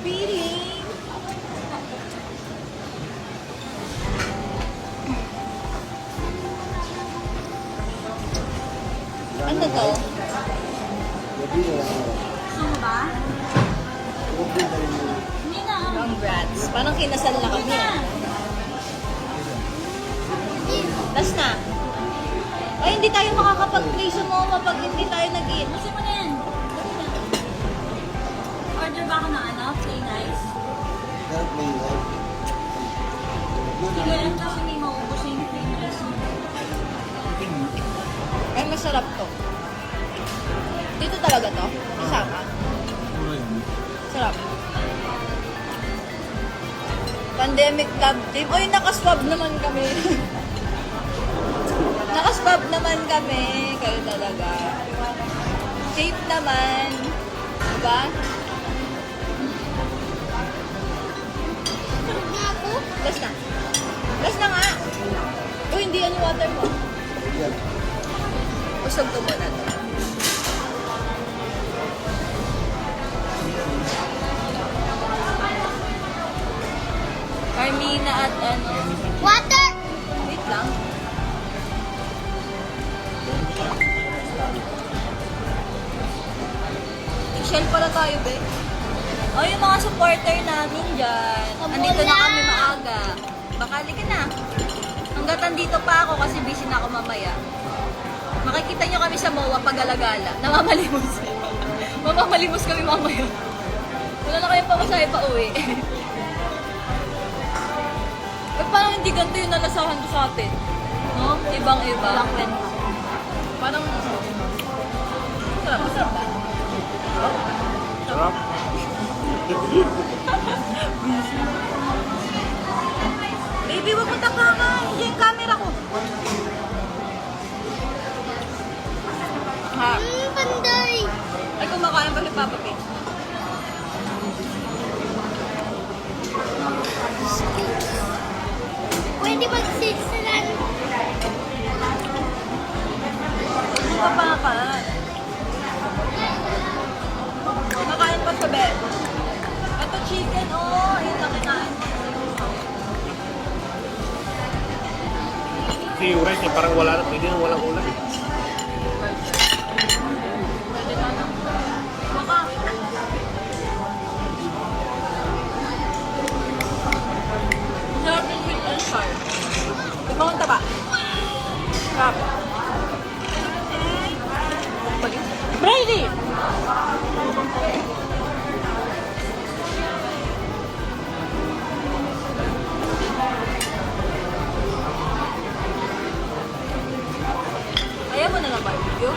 feeling. Ano to? Gusto mo ba? Hindi na. Congrats. Parang kinasal na kami. Last na. Ay, hindi tayo makakapag-play sa MOMA pag hindi tayo nag-eat. Gusto mo na yan. Order ba ako ng ano? Play nice? Sige lang kasi may maubos yung play nice. Ay, masarap to. Dito talaga to? Isama? Sarap. Pandemic love team. Uy, nakaswab naman kami. Nakaswab naman kami. Kayo talaga. Safe naman. Diba? Last na. Last na nga. Uy, hindi ano water mo. Usog to muna to. Carmina at ano. Water! Wait lang. Shell pala tayo, be. Oh, yung mga supporter namin dyan. Andito na kami maaga. Bakali ka na. Hanggat andito pa ako kasi busy na ako mamaya. Makikita nyo kami sa MOA pag-alagala. Namamalimos. Mamamalimos kami mamaya. Wala na kayong pamasahe pa uwi. Eh, parang hindi ganito yung nalasahan ko sa atin. No? Ibang-iba. Parang... Sarap. Masarap ba? Sarap. Baby, wag mo tapangan. Yung camera ko. Ha? Panday! Ay, kumakain pa si Papa P. Pwede mag-sixlan. Hindi ka pa nakain. Kumakain pa sa bed. Ito chicken, oh. Yun na kinain mo. Kasi yung rice niya parang wala na. Pwede nang walang ulam. Pwede na lang. Baka. Sarap yung sweet and sour. Ikaw ang taba. Sarap. Brady! Ayaw mo na lang barbecue?